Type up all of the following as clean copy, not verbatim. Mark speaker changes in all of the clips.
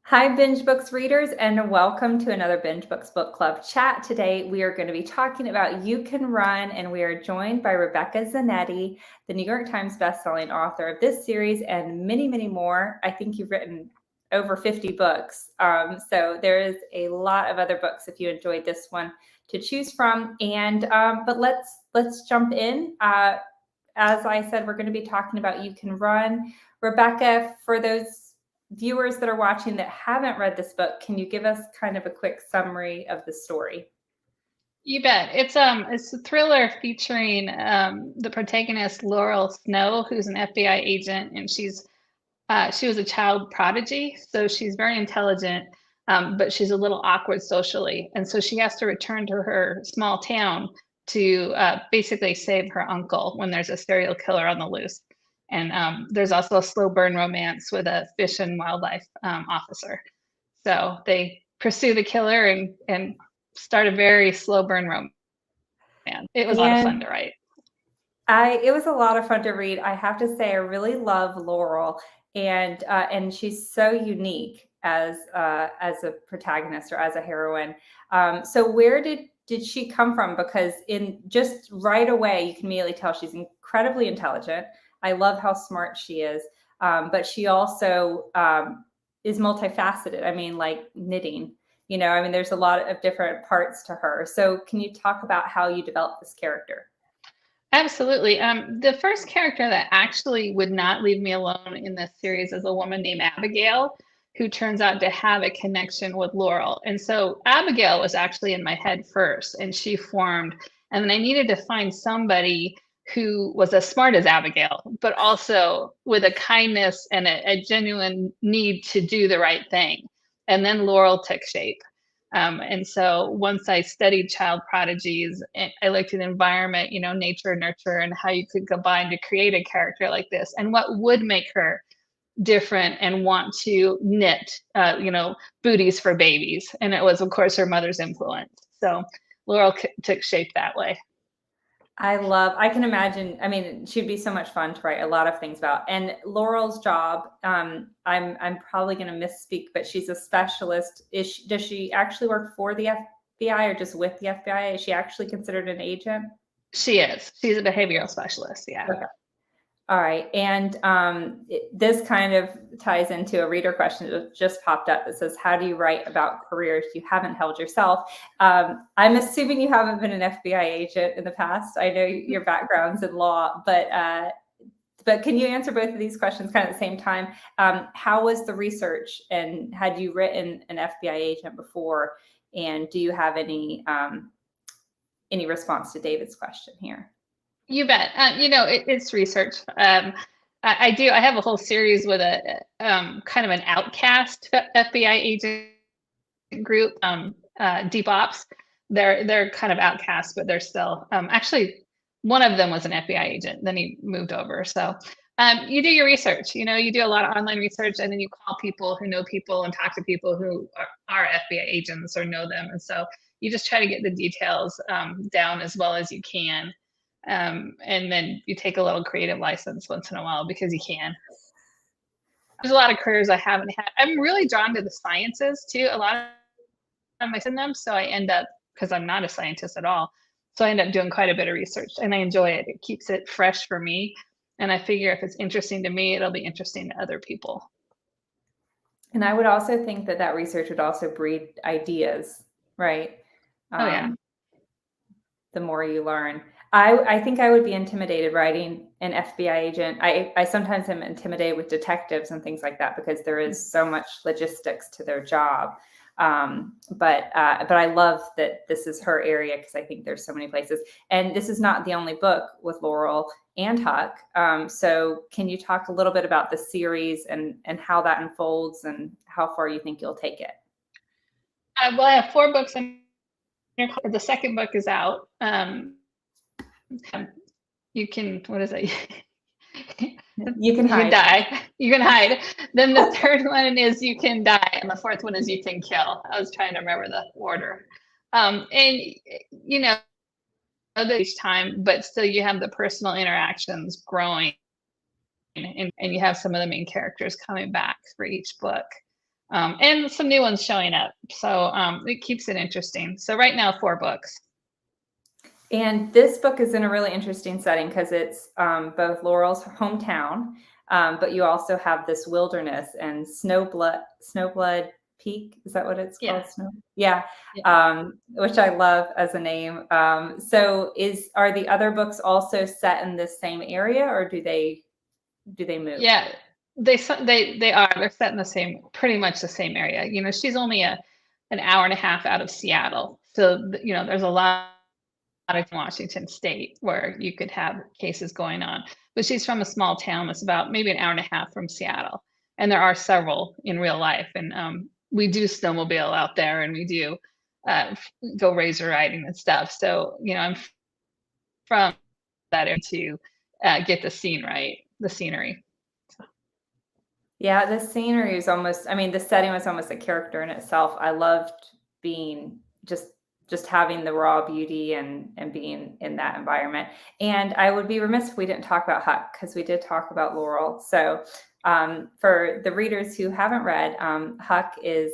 Speaker 1: Hi, Binge Books readers, and welcome to another Binge Books Book Club chat. Today, we are going to be talking about You Can Run, and we are joined by Rebecca Zanetti, the New York Times bestselling author of this series and many, many more. I think you've written over 50 books. So there is a lot of other books if you enjoyed this one to choose from. But let's jump in. As I said, we're going to be talking about You Can Run. Rebecca, for those viewers that are watching that haven't read this book, can you give us kind of a quick summary of the story?
Speaker 2: You bet. It's a thriller featuring the protagonist Laurel Snow, who's an FBI agent, and she was a child prodigy, so she's very intelligent, but she's a little awkward socially, and so she has to return to her small town to basically save her uncle when there's a serial killer on the loose. And there's also a slow burn romance with a fish and wildlife officer. So they pursue the killer and start a very slow burn romance. It was a lot of fun
Speaker 1: And
Speaker 2: to write.
Speaker 1: it was a lot of fun to read. I have to say, I really love Laurel, and she's so unique as a protagonist or as a heroine. So where did she come from? Because in just right away, you can immediately tell she's incredibly intelligent. I love how smart she is, but she also is multifaceted. I mean, like knitting. I mean, there's a lot of different parts to her. So can you talk about how you developed this character?
Speaker 2: Absolutely. The first character that actually would not leave me alone in this series is a woman named Abigail, who turns out to have a connection with Laurel. And so Abigail was actually in my head first, and she formed. And then I needed to find somebody who was as smart as Abigail, but also with a kindness and a genuine need to do the right thing. And then Laurel took shape. And so once I studied child prodigies, I looked at environment, nature, nurture, and how you could combine to create a character like this, and what would make her different and want to knit, booties for babies. And it was, of course, her mother's influence. So Laurel took shape that way.
Speaker 1: I can imagine. I mean, she'd be so much fun to write a lot of things about. And Laurel's job, I'm probably going to misspeak, but she's a specialist. Does she actually work for the FBI or just with the FBI? Is she actually considered an agent?
Speaker 2: She is. She's a behavioral specialist. Yeah.
Speaker 1: Okay. All right. And this kind of ties into a reader question that just popped up that says, how do you write about careers you haven't held yourself? I'm assuming you haven't been an FBI agent in the past. I know your background's in law, but can you answer both of these questions kind of at the same time? How was the research, and had you written an FBI agent before? And do you have any response to David's question here?
Speaker 2: You bet. It's research. I do. I have a whole series with a kind of an outcast FBI agent group, Deep Ops. They're kind of outcast, but they're still actually one of them was an FBI agent. Then he moved over. So you do your research. You do a lot of online research, and then you call people who know people and talk to people who are FBI agents or know them. And so you just try to get the details down as well as you can. And then you take a little creative license once in a while because you can. There's a lot of careers I haven't had. I'm really drawn to the sciences too. A lot of I in them, so I end up, because I'm not a scientist at all, so I end up doing quite a bit of research, and I enjoy it. It keeps it fresh for me, and I figure if it's interesting to me, it'll be interesting to other people.
Speaker 1: And I would also think that that research would also breed ideas, right?
Speaker 2: Oh yeah.
Speaker 1: Um, the more you learn. I think I would be intimidated writing an FBI agent. I sometimes am intimidated with detectives and things like that because there is so much logistics to their job. But I love that this is her area because I think there's so many places. And this is not the only book with Laurel and Huck. So can you talk a little bit about the series and how that unfolds and how far you think you'll take it?
Speaker 2: Well, I have 4 books, and the second book is out. You can, what is it?
Speaker 1: You can
Speaker 2: You can
Speaker 1: hide.
Speaker 2: die. You can hide. Then the third one is you can die, and the fourth one is you can kill. I was trying to remember the order. And you know, each time, but still you have the personal interactions growing, and you have some of the main characters coming back for each book. and some new ones showing up. So it keeps it interesting. So right now, 4 books.
Speaker 1: And this book is in a really interesting setting because it's both Laurel's hometown, but you also have this wilderness and Snowblood Peak. Is that what it's called?
Speaker 2: Yeah.
Speaker 1: Yeah.
Speaker 2: Yeah.
Speaker 1: Which I love as a name. So are the other books also set in this same area, or do they move?
Speaker 2: Yeah, they're set in the same, pretty much the same area. You know, she's only an hour and a half out of Seattle, so you know, there's a lot of Washington State where you could have cases going on. But she's from a small town that's about maybe an hour and a half from Seattle, and there are several in real life. And we do snowmobile out there, and we do go razor riding and stuff. So you know, I'm from that area to get the scene right, the scenery.
Speaker 1: Yeah, the scenery is almost, I mean, the setting was almost a character in itself. I loved being just having the raw beauty and being in that environment. And I would be remiss if we didn't talk about Huck, because we did talk about Laurel. So for the readers who haven't read, Huck is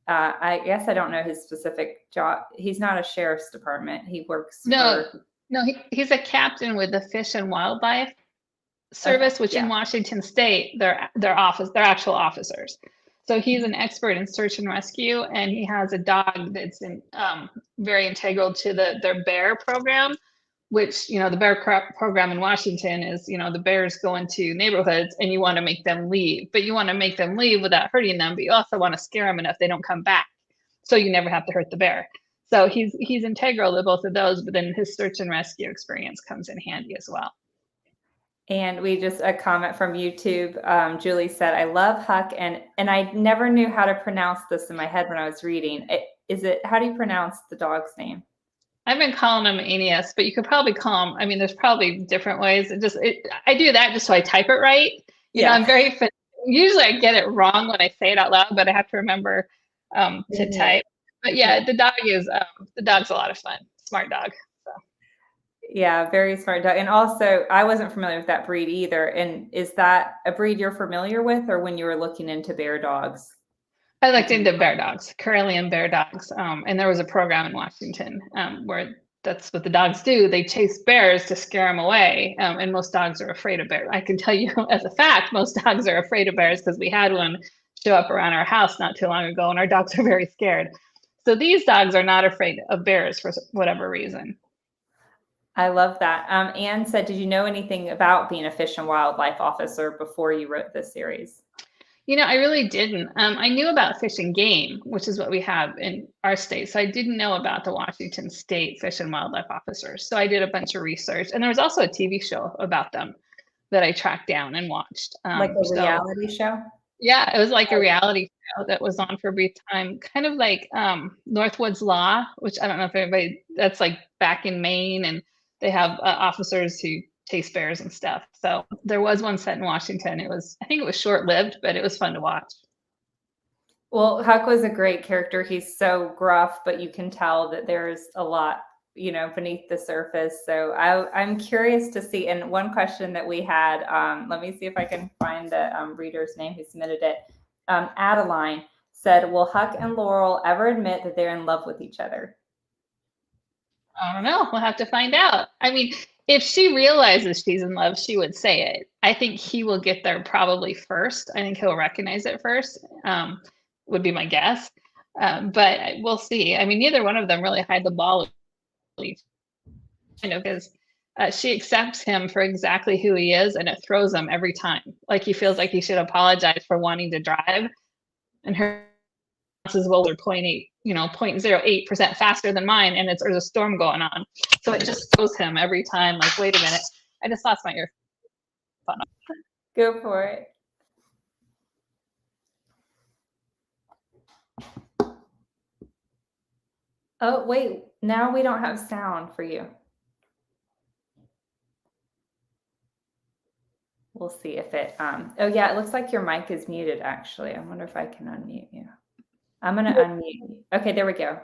Speaker 1: I guess I don't know his specific job. He's not a sheriff's department. He works
Speaker 2: No,
Speaker 1: for
Speaker 2: no, he's a captain with the Fish and Wildlife Service, which in
Speaker 1: yeah.
Speaker 2: Washington State, they're actual officers. So he's an expert in search and rescue, and he has a dog that's very integral to their bear program, which, you know, the program in Washington is, you know, the bears go into neighborhoods and you want to make them leave, but you want to make them leave without hurting them, but you also want to scare them enough they don't come back. So you never have to hurt the bear. So he's integral to both of those, but then his search and rescue experience comes in handy as well.
Speaker 1: And we just a comment from YouTube. Julie said, "I love Huck," and I never knew how to pronounce this in my head when I was reading. How do you pronounce the dog's name?
Speaker 2: I've been calling him Aeneas, but you could probably call him. I mean, there's probably different ways. I do that just so I type it right. You know, usually I get it wrong when I say it out loud, but I have to remember to type. But yeah, the dog's a lot of fun. Smart dog.
Speaker 1: Yeah, very smart dog. And also, I wasn't familiar with that breed either. And is that a breed you're familiar with, or when you were looking into bear dogs?
Speaker 2: I looked into bear dogs, Karelian bear dogs. And there was a program in Washington where that's what the dogs do. They chase bears to scare them away. And most dogs are afraid of bears. I can tell you as a fact, most dogs are afraid of bears because we had one show up around our house not too long ago and our dogs are very scared. So these dogs are not afraid of bears for whatever reason.
Speaker 1: I love that. Anne said, "Did you know anything about being a fish and wildlife officer before you wrote this series?"
Speaker 2: You know, I really didn't. I knew about Fish and Game, which is what we have in our state. So I didn't know about the Washington State Fish and Wildlife Officers. So I did a bunch of research, and there was also a TV show about them that I tracked down and watched.
Speaker 1: Like a reality show?
Speaker 2: Yeah, it was like a reality show that was on for a brief time, kind of like Northwoods Law, which I don't know if everybody, that's like back in Maine, and they have officers who chase bears and stuff. So there was one set in Washington. I think it was short-lived, but it was fun to watch.
Speaker 1: Well, Huck was a great character. He's so gruff, but you can tell that there's a lot, you know, beneath the surface. So I'm curious to see. And one question that we had, let me see if I can find the reader's name who submitted it. Adeline said, "Will Huck and Laurel ever admit that they're in love with each other?"
Speaker 2: I don't know. We'll have to find out. I mean, if she realizes she's in love, she would say it. I think he will get there probably first. I think he'll recognize it first, would be my guess. But we'll see. I mean, neither one of them really hide the ball, you know, because she accepts him for exactly who he is, and it throws him every time. Like he feels like he should apologize for wanting to drive, and her says, "Well, they're 0.08% faster than mine, and there's a storm going on." So it just throws him every time. Like, wait a minute, I just lost my earphone.
Speaker 1: Go for it. Oh, wait, now we don't have sound for you. We'll see if it, oh yeah, it looks like your mic is muted actually. I wonder if I can unmute you. I'm gonna unmute you. Okay, there we go.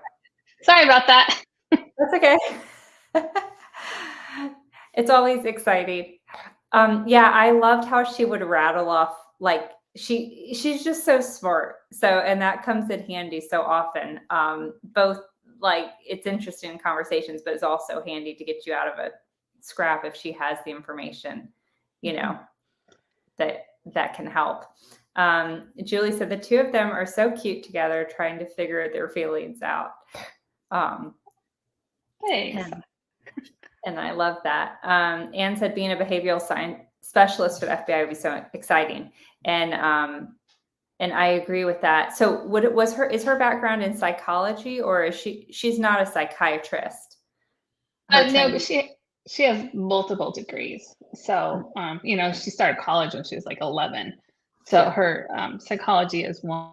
Speaker 2: Sorry about that.
Speaker 1: That's okay. It's always exciting. Yeah, I loved how she would rattle off like she's just so smart. So, and that comes in handy so often. Both like it's interesting in conversations, but it's also handy to get you out of a scrap if she has the information, you know, that can help. Julie said the two of them are so cute together, trying to figure their feelings out.
Speaker 2: Thanks.
Speaker 1: And I love that. Anne said being a behavioral science specialist for the FBI would be so exciting. And I agree with that. So is her background in psychology, or is she's not a psychiatrist?
Speaker 2: No, but she has multiple degrees. So, she started college when she was like 11. So her psychology is one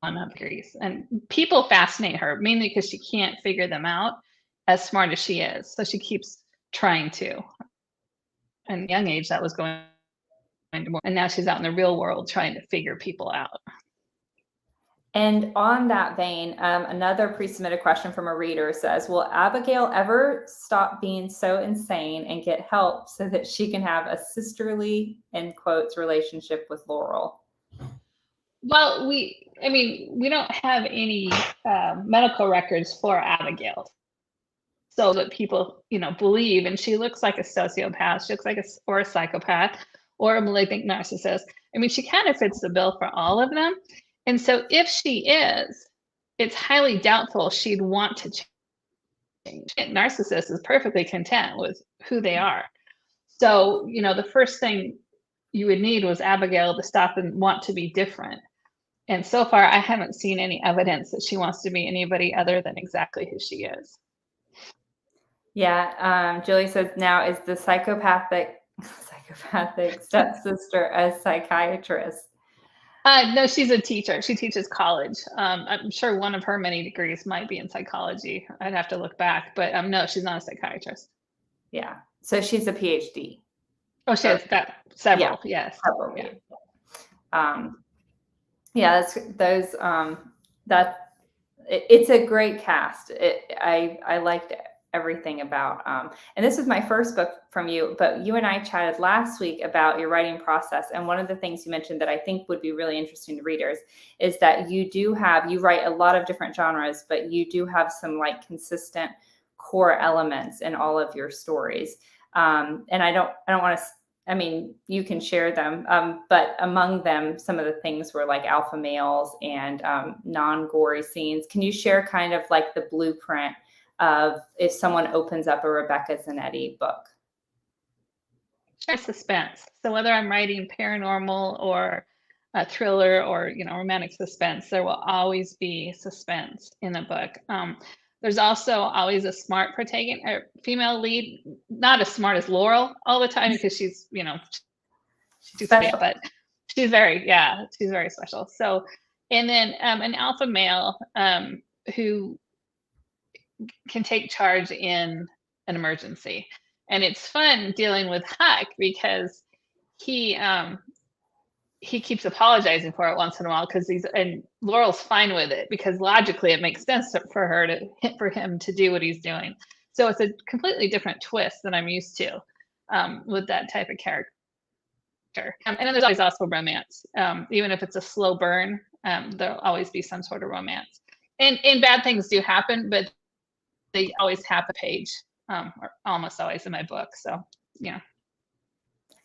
Speaker 2: of degrees. And people fascinate her, mainly because she can't figure them out as smart as she is. So she keeps trying to. And at a young age, that was going to more. And now she's out in the real world trying to figure people out.
Speaker 1: And on that vein, another pre-submitted question from a reader says, will Abigail ever stop being so insane and get help so that she can have a sisterly, in quotes, relationship with Laurel?
Speaker 2: Well, we don't have any medical records for Abigail. So that people, believe, and she looks like a sociopath, she looks like or a psychopath or a malignant narcissist. I mean, she kind of fits the bill for all of them. And so if she is, it's highly doubtful she'd want to change. A narcissist is perfectly content with who they are. So, the first thing you would need was Abigail to stop and want to be different. And so far, I haven't seen any evidence that she wants to be anybody other than exactly who she is.
Speaker 1: Yeah, Julie says, now is the psychopathic stepsister a psychiatrist?
Speaker 2: No, she's a teacher. She teaches college. I'm sure one of her many degrees might be in psychology. I'd have to look back, but no, she's not a psychiatrist.
Speaker 1: Yeah, so she's a PhD.
Speaker 2: Oh, she has got several. Yeah, yes.
Speaker 1: Several. Yeah. It's a great cast. I liked everything about, and this was my first book from you, but you and I chatted last week about your writing process. And one of the things you mentioned that I think would be really interesting to readers is that you write a lot of different genres, but you do have some like consistent core elements in all of your stories. And I don't want to, you can share them, but among them, some of the things were like alpha males and non-gory scenes. Can you share kind of like the blueprint of if someone opens up a Rebecca Zanetti book?
Speaker 2: Suspense. So whether I'm writing paranormal or a thriller or romantic suspense, there will always be suspense in the book. There's also always a smart protagonist, or female lead, not as smart as Laurel all the time because she's she's special, but she's very special. So, and then an alpha male who can take charge in an emergency. And it's fun dealing with Huck because he keeps apologizing for it once in a while and Laurel's fine with it because logically it makes sense for him to do what he's doing. So it's a completely different twist than I'm used to with that type of character. And then there's always also romance. Even if it's a slow burn, there'll always be some sort of romance. And bad things do happen, but they always have a page, or almost always in my book. So, yeah.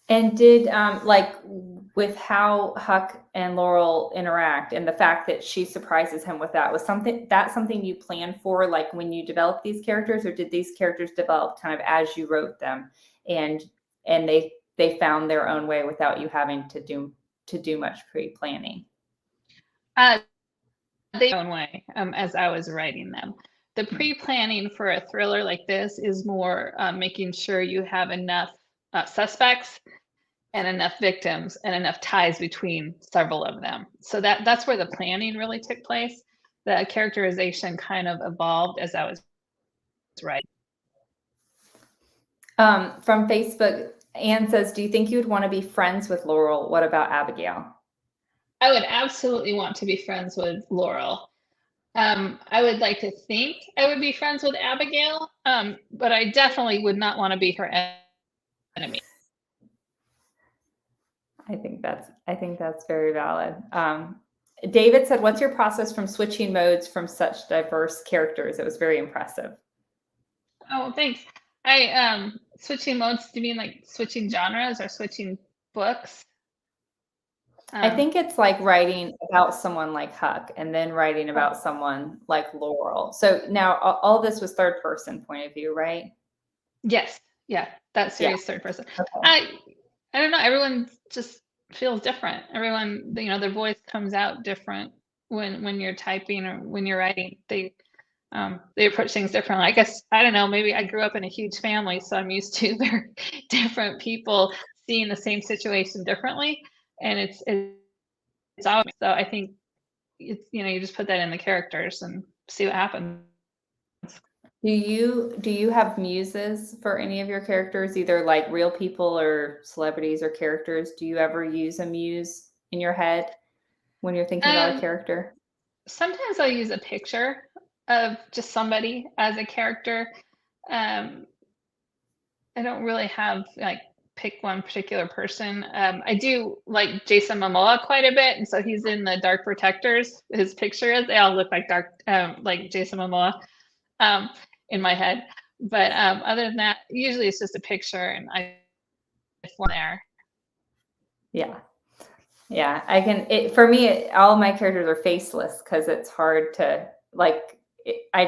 Speaker 1: And did like with how Huck and Laurel interact and the fact that she surprises him with that, was something you planned for, like when you developed these characters, or did these characters develop kind of as you wrote them and they found their own way without you having to do much pre-planning?
Speaker 2: Their own way as I was writing them. The pre-planning for a thriller like this is more making sure you have enough suspects and enough victims and enough ties between several of them. So that's where the planning really took place. The characterization kind of evolved as I was writing.
Speaker 1: From Facebook, Anne says, do you think you would want to be friends with Laurel? What about Abigail?
Speaker 2: I would absolutely want to be friends with Laurel. I would like to think I would be friends with Abigail, but I definitely would not want to be her enemy.
Speaker 1: I think that's very valid. David said, "What's your process from switching modes from such diverse characters?" It was very impressive.
Speaker 2: Oh, thanks. I switching modes, do you mean like switching genres or switching books?
Speaker 1: I
Speaker 2: Um,
Speaker 1: think it's like writing about someone like Huck and then writing
Speaker 2: oh,
Speaker 1: about someone like Laurel. So now all this was third person point of view, right?
Speaker 2: yes. Yeah, that
Speaker 1: Yeah.
Speaker 2: series third person.
Speaker 1: Okay.
Speaker 2: I I don't know, everyone just feels different. Everyone, their voice comes out different when you're typing or when you're writing. They approach things differently. I guess I don't know, maybe I grew up in a huge family, so I'm used to very different people seeing the same situation differently, and it's always so I think it's you just put that in the characters and see what happens.
Speaker 1: Do you have muses for any of your characters, either like real people or celebrities or characters? Do you ever use a muse in your head when you're thinking about a
Speaker 2: Um,
Speaker 1: character?
Speaker 2: Sometimes I'll use a picture of just somebody as a character. Um, I don't really have like pick one particular person. I do like Jason Momoa quite a bit, and so he's in the Dark Protectors. His picture is they all look like Jason Momoa in my head. But other than that, usually it's just a picture, and I form there.
Speaker 1: Yeah. Yeah, I can for me, all my characters are faceless because it's hard to like I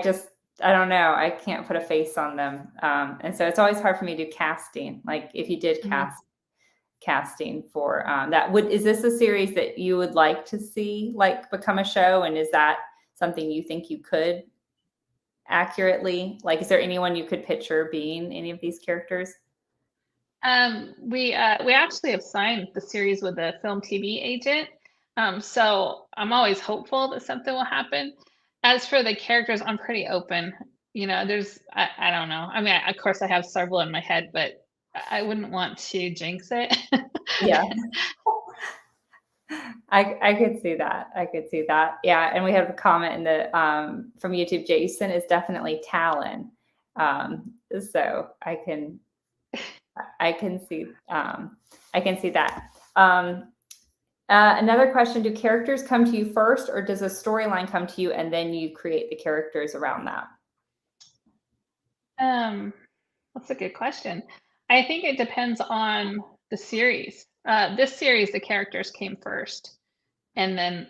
Speaker 1: don't know, I can't put a face on them. And so it's always hard for me to do casting. Like if you did
Speaker 2: Mhm.
Speaker 1: casting for that would is this a series that you would like to see like become a show? And is that something you think you could accurately like is there anyone you could picture being any of these characters?
Speaker 2: We actually have signed the series with a film TV agent, so I'm always hopeful that something will happen. As for the characters, I'm pretty open. I don't know. I mean, of course, I have several in my head, but I wouldn't want to jinx it.
Speaker 1: Yeah. I could see that. I could see that. Yeah, and we have a comment in the from YouTube. Jason is definitely Talon. So I can see I can see that. Another question: do characters come to you first, or does a storyline come to you and then you create the characters around that?
Speaker 2: Um, that's a good question. I think it depends on the series. This series, the characters came first, and then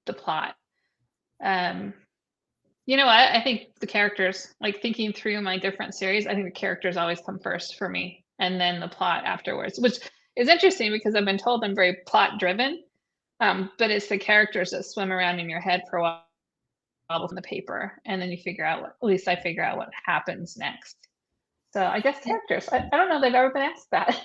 Speaker 2: the plot. Um, You know what? I think the characters, like thinking through my different series, I think the characters always come first for me, and then the plot afterwards, which is interesting because I've been told I'm very plot driven. But it's the characters that swim around in your head for a while in the paper, and then you figure out at least I figure out what happens next. So I guess characters. I don't know that I've ever been asked that.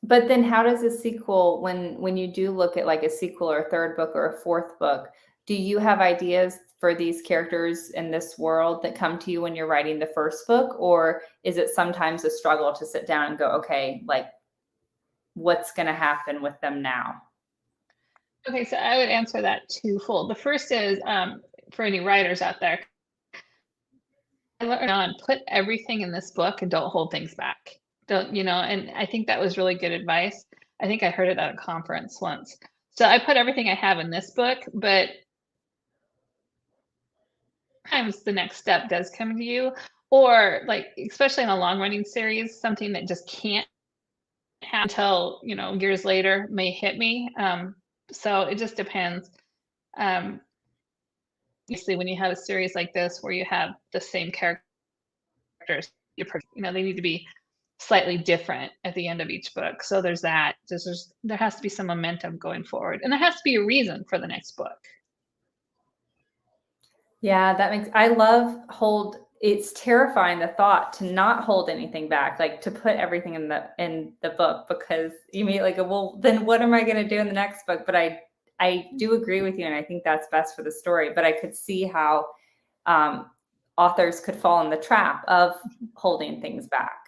Speaker 1: But then how does a sequel when you do look at like a sequel or a third book or a fourth book, do you have ideas for these characters in this world that come to you when you're writing the first book? Or is it sometimes a struggle to sit down and go, okay, like what's gonna happen with them now?
Speaker 2: Okay, so I would answer that twofold. The first is for any writers out there, I learned on put everything in this book and don't hold things back. And I think that was really good advice. I think I heard it at a conference once. So I put everything I have in this book, but sometimes the next step does come to you, or like especially in a long running series, something that just can't happen until years later may hit me. So it just depends. Um, Obviously, when you have a series like this where you have the same characters, they need to be slightly different at the end of each book. So there's that. There has to be some momentum going forward, and there has to be a reason for the next book.
Speaker 1: Yeah, that makes I love hold it's terrifying the thought to not hold anything back, like to put everything in the book because you immediately go, well, then what am I gonna do in the next book? But I do agree with you, and I think that's best for the story. But I could see how um, authors could fall in the trap of holding things back.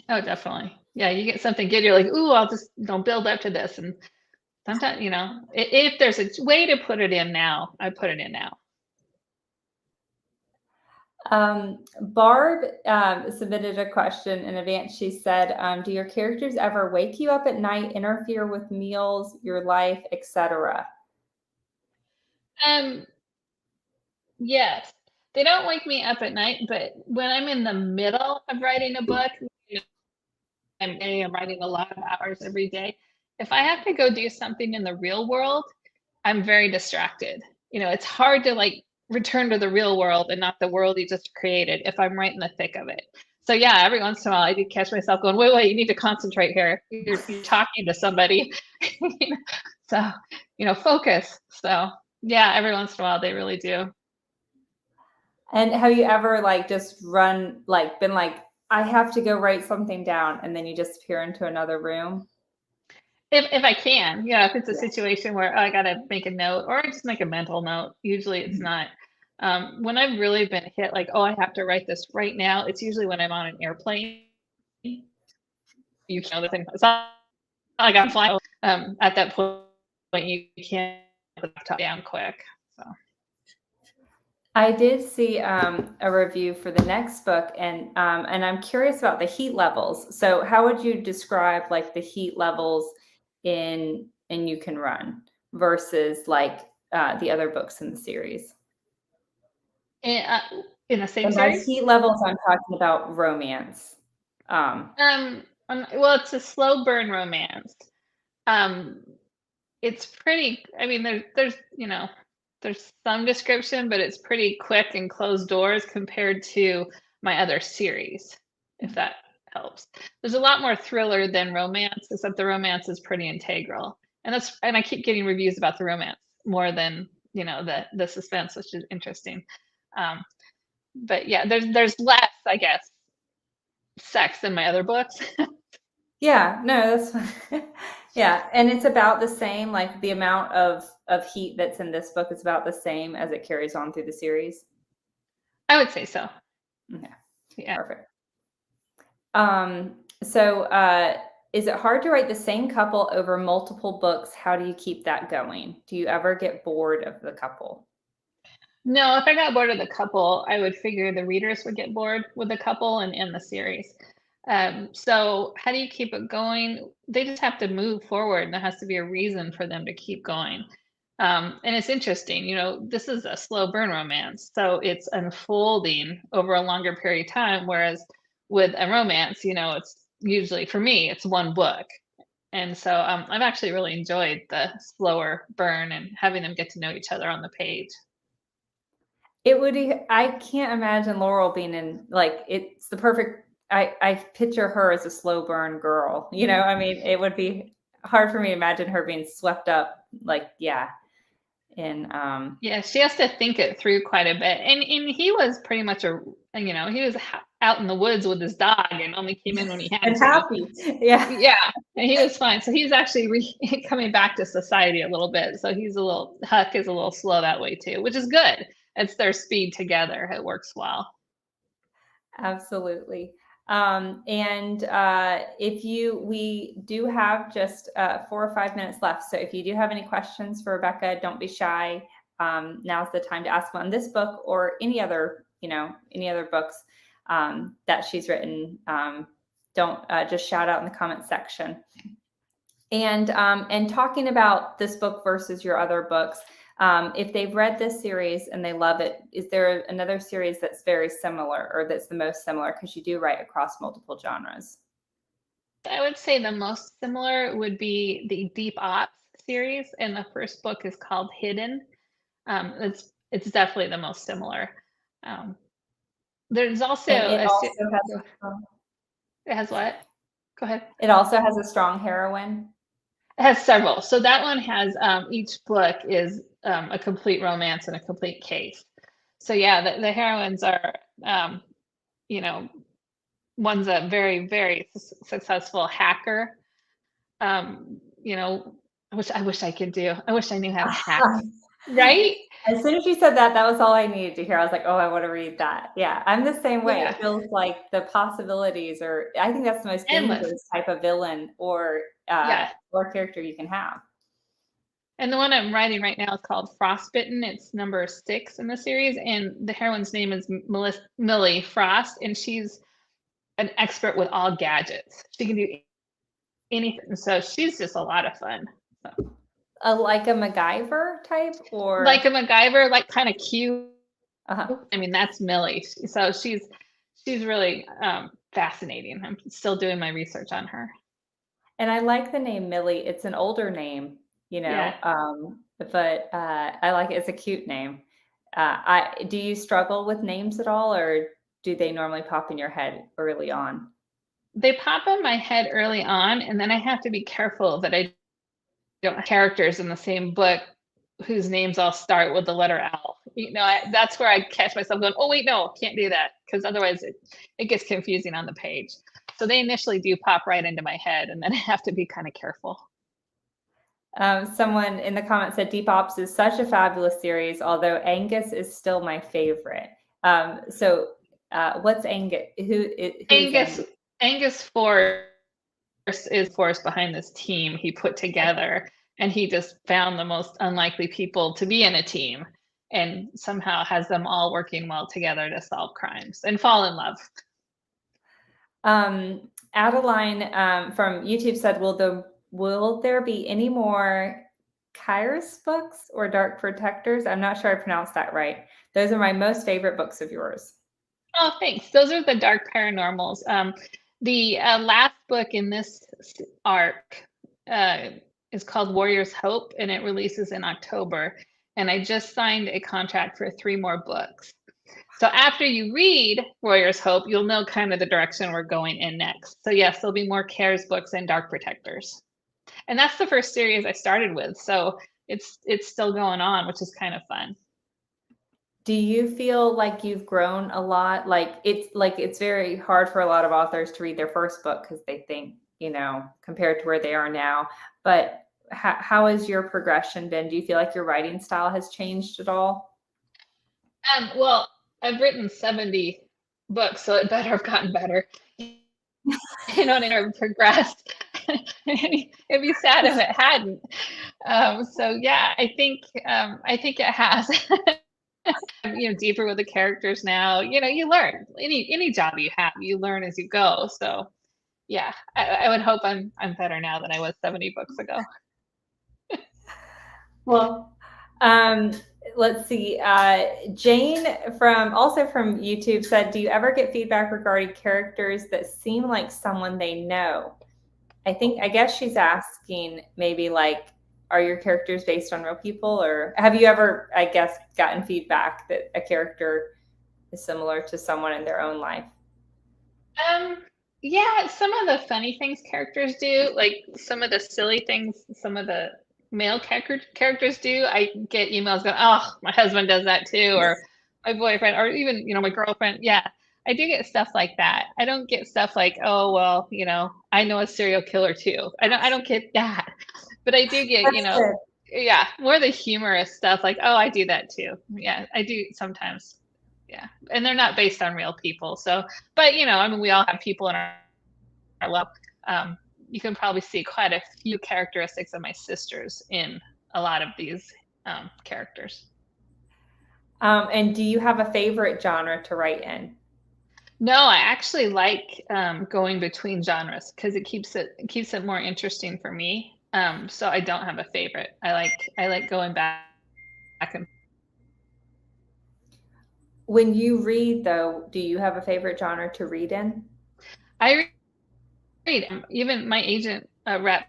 Speaker 2: Oh, definitely. Yeah, you get something good, you're like, ooh, I'll just build up to this, and sometimes if there's a way to put it in now, I put it in now.
Speaker 1: Barb submitted a question in advance. She said, do your characters ever wake you up at night, interfere with meals, your life, etc.?
Speaker 2: Yes, they don't wake me up at night, but when I'm in the middle of writing a book, you know, I'm writing a lot of hours every day. If I have to go do something in the real world, I'm very distracted. You know, it's hard to like return to the real world and not the world you just created if I'm right in the thick of it. So yeah, every once in a while I do catch myself going, wait, you need to concentrate here. You're talking to somebody. You know, so, focus. So yeah, every once in a while they really do.
Speaker 1: And have you ever like just run, like been like, I have to go write something down, and then you disappear into another room?
Speaker 2: If I can, yeah, if it's a
Speaker 1: Yeah.
Speaker 2: situation where I gotta make a note or I just make a mental note, usually it's not. When I've really been hit, like, oh, I have to write this right now, it's usually when I'm on an airplane. You know the thing. It's not like I'm flying. At that point, you can't put the laptop down quick. So.
Speaker 1: I did see a review for the next book, and I'm curious about the heat levels. So, how would you describe like the heat levels in You Can Run versus like the other books in the series?
Speaker 2: In the same
Speaker 1: And by
Speaker 2: series?
Speaker 1: heat levels, I'm talking about romance. Um,
Speaker 2: Well, it's a slow burn romance. Um, it's pretty. I mean, there's some description, but it's pretty quick and closed doors compared to my other series, if that helps. There's a lot more thriller than romance, except the romance is pretty integral. And I keep getting reviews about the romance more than the suspense, which is interesting. Um, but yeah, there's less, I guess, sex than my other books.
Speaker 1: yeah, no, that's fine. Yeah, and it's about the same, like the amount of heat that's in this book is about the same as it carries on through the series.
Speaker 2: I would say so.
Speaker 1: Okay,
Speaker 2: Yeah.
Speaker 1: perfect. So is it hard to write the same couple over multiple books? How do you keep that going? Do you ever get bored of the couple?
Speaker 2: No, if I got bored of the couple, I would figure the readers would get bored with the couple and end the series. So how do you keep it going? They just have to move forward, and there has to be a reason for them to keep going. And it's interesting, this is a slow burn romance, so it's unfolding over a longer period of time. Whereas with a romance, it's usually for me, it's one book. And so I've actually really enjoyed the slower burn and having them get to know each other on the page.
Speaker 1: It would I can't imagine Laurel being in like it's the perfect I picture her as a slow burn girl. I mean, it would be hard for me to imagine her being swept up like yeah, in
Speaker 2: Yeah, she has to think it through quite a bit. And he was pretty much he was out in the woods with his dog and only came in when he had
Speaker 1: and
Speaker 2: to.
Speaker 1: happy. Yeah.
Speaker 2: Yeah, and he was fine. So he's actually coming back to society a little bit. So Huck is a little slow that way too, which is good. It's their speed together. It works well.
Speaker 1: Absolutely. And we do have just 4 or 5 minutes left. So if you do have any questions for Rebecca, don't be shy. Now's the time to ask on this book or any other, any other books that she's written. Don't just shout out in the comment section. And talking about this book versus your other books, if they've read this series and they love it, is there another series that's very similar or that's the most similar? Because you do write across multiple genres.
Speaker 2: I would say the most similar would be the Deep Ops series, and the first book is called Hidden. It's definitely the most similar. Um, there's also
Speaker 1: And it
Speaker 2: a
Speaker 1: also
Speaker 2: se-
Speaker 1: has
Speaker 2: it has what? Go ahead.
Speaker 1: it also has a strong heroine.
Speaker 2: It has several. So that one has each book is a complete romance and a complete case. So yeah, the heroines are you know one's a very very successful hacker. I wish I could do. I wish I knew how to hack. Right?
Speaker 1: As soon as you said that, that was all I needed to hear. I was like, oh, I want to read that. Yeah, I'm the same way.
Speaker 2: Yeah.
Speaker 1: It feels like the possibilities are, I think that's the most
Speaker 2: Endless.
Speaker 1: dangerous type of villain
Speaker 2: Yeah.
Speaker 1: or character you can have.
Speaker 2: And the one I'm writing right now is called Frostbitten. It's number 6 in the series, and the heroine's name is Millie Frost, and she's an expert with all gadgets. She can do anything, so she's just a lot of fun. So,
Speaker 1: Like a MacGyver type, or
Speaker 2: like a MacGyver, like kind of cute.
Speaker 1: uh-huh.
Speaker 2: I mean, that's Millie. So she's really fascinating. I'm still doing my research on her.
Speaker 1: And I like the name Millie. It's an older name,
Speaker 2: Yeah.
Speaker 1: but I like it. It's a cute name. I do you struggle with names at all, or do they normally pop in your head early on?
Speaker 2: They pop in my head early on, and then I have to be careful that I don't have characters in the same book whose names all start with the letter L. That's where I catch myself going, oh, wait, no, can't do that, because otherwise it gets confusing on the page. So they initially do pop right into my head, and then I have to be kind of careful.
Speaker 1: Someone in the comments said Deep Ops is such a fabulous series, although Angus is still my favorite. What's Angus? Who is Angus?
Speaker 2: Angus Force is force behind this team he put together, and he just found the most unlikely people to be in a team and somehow has them all working well together to solve crimes and fall in love.
Speaker 1: Adeline from YouTube said, will there be any more Kairos books or Dark Protectors? I'm not sure I pronounced that right. Those are my most favorite books of yours.
Speaker 2: Oh, thanks. Those are the Dark Paranormals. The last book in this arc is called Warrior's Hope, and it releases in October. And I just signed a contract for 3 more books. So after you read Warrior's Hope, you'll know kind of the direction we're going in next. So yes, there'll be more Cares books and Dark Protectors. And that's the first series I started with. So it's still going on, which is kind of fun.
Speaker 1: Do you feel like you've grown a lot? It's very hard for a lot of authors to read their first book because they think, compared to where they are now. But how has your progression been? Do you feel like your writing style has changed at all?
Speaker 2: Well, I've written 70 books, so it better have gotten better. And I've progressed. It'd be sad if it hadn't. So yeah, I think it has. Deeper with the characters now. You learn. Any job you have, you learn as you go. So yeah, I would hope I'm better now than I was 70 books ago.
Speaker 1: Well, let's see. Jane from YouTube said, do you ever get feedback regarding characters that seem like someone they know? I guess she's asking maybe like, are your characters based on real people, or have you ever, I guess, gotten feedback that a character is similar to someone in their own life?
Speaker 2: Yeah, some of the funny things characters do, like some of the silly things, some of the male characters do. I get emails going, oh, my husband does that too, or my boyfriend, or even, my girlfriend. Yeah, I do get stuff like that. I don't get stuff like, oh, well, I know a serial killer too. I don't get that. But I do get, yeah, more the humorous stuff like, oh, I do that too. Yeah, I do sometimes. Yeah. And they're not based on real people. So, but we all have people in our life. You can probably see quite a few characteristics of my sisters in a lot of these characters.
Speaker 1: And do you have a favorite genre to write in?
Speaker 2: No, I actually like going between genres because it keeps it more interesting for me. So I don't have a favorite. I like going back and.
Speaker 1: When you read, though, do you have a favorite genre to read in?
Speaker 2: I read even my agent reps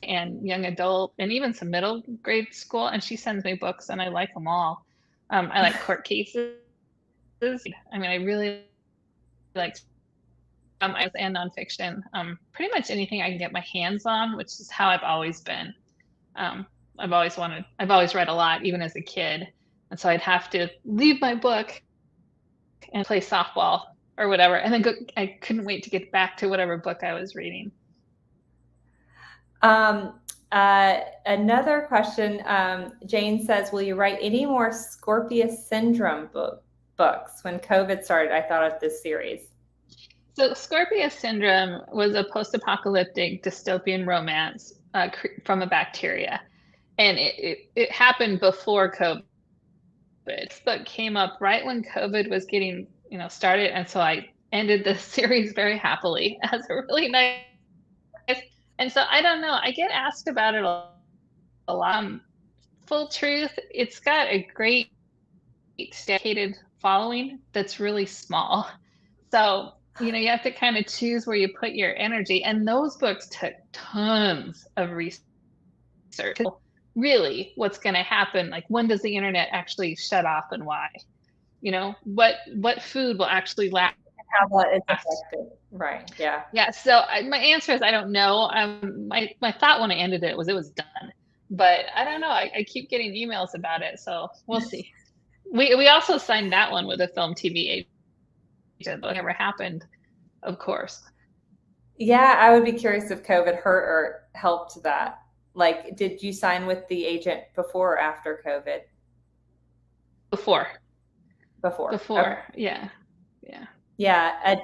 Speaker 2: and young adult and even some middle grade school, and she sends me books, and I like them all. I like court cases. I mean, I really like and nonfiction. Pretty much anything I can get my hands on, which is how I've always been. I've always read a lot, even as a kid. And so I'd have to leave my book and play softball or whatever. And then I couldn't wait to get back to whatever book I was reading.
Speaker 1: Another question, Jane says, will you write any more Scorpius Syndrome books? When COVID started, I thought of this series.
Speaker 2: So Scorpius Syndrome was a post-apocalyptic dystopian romance from a bacteria. and it happened before COVID. This book came up right when COVID was getting, started, and so I ended the series very happily as a really nice. And so I don't know. I get asked about it a lot. Full truth, it's got a great dedicated following that's really small. So, you have to kind of choose where you put your energy. And those books took tons of research. Really, what's going to happen? Like, when does the internet actually shut off and why? What food will actually last?
Speaker 1: How that is affected. Right. Yeah.
Speaker 2: Yeah. So my answer is I don't know. My thought when I ended it was done, but I don't know. I keep getting emails about it, so we'll see. We also signed that one with a film TV agent. That never happened, of course.
Speaker 1: Yeah, I would be curious if COVID hurt or helped that. Like, did you sign with the agent before or after COVID?
Speaker 2: Before.
Speaker 1: Before.
Speaker 2: Okay. Yeah.
Speaker 1: Yeah,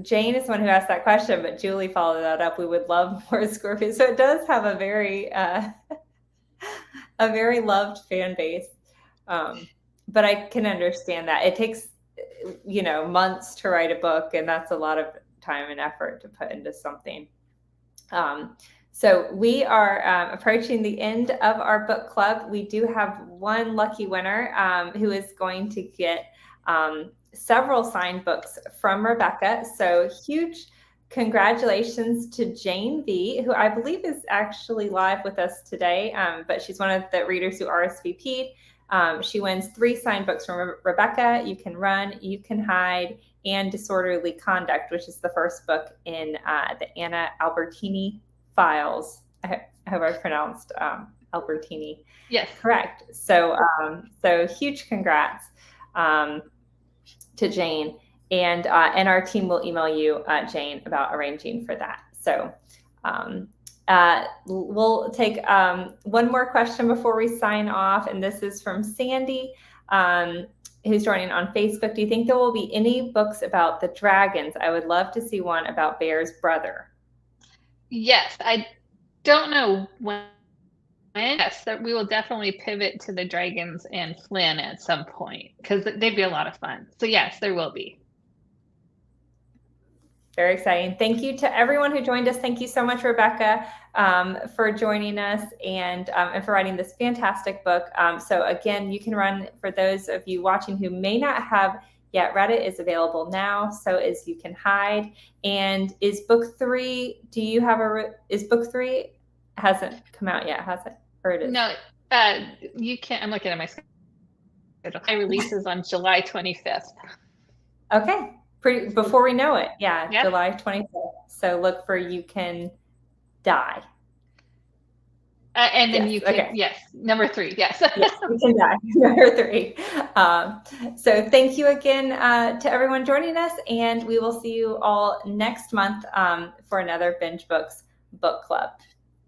Speaker 1: Jane is the one who asked that question, but Julie followed that up. We would love more Scorpio. So it does have a very loved fan base. But I can understand that. It takes, months to write a book, and that's a lot of time and effort to put into something. So we are approaching the end of our book club. We do have one lucky winner who is going to get several signed books from Rebecca. So huge congratulations to Jane V, who I believe is actually live with us today, but she's one of the readers who RSVP'd. She wins 3 signed books from Rebecca: You Can Run, You Can Hide, and Disorderly Conduct, which is the first book in the Anna Albertini files. I hope I pronounced Albertini correct. So huge congrats to Jane, and our team will email you, Jane, about arranging for that. So we'll take one more question before we sign off, and this is from Sandy, who's joining on Facebook. Do you think there will be any books about the dragons? I would love to see one about Bear's brother.
Speaker 2: Yes, I don't know when. Yes, that we will definitely pivot to the dragons and Flynn at some point, because they'd be a lot of fun. So yes, there will be.
Speaker 1: Very exciting. Thank you to everyone who joined us. Thank you so much, Rebecca, for joining us and for writing this fantastic book. So again, You Can Run, for those of you watching who may not have yet read it, is available now. So is You Can Hide. And is book 3, is book 3 hasn't come out yet, has it? Or it is?
Speaker 2: No, you can't. I'm looking at my schedule. My release is on July 25th.
Speaker 1: Okay. Before we know it. Yeah. July 25th. So look for You Can Die.
Speaker 2: And then yes, number 3, yes.
Speaker 1: Yes, You Can Die, number 3. So thank you again to everyone joining us, and we will see you all next month for another Binge Books Book Club.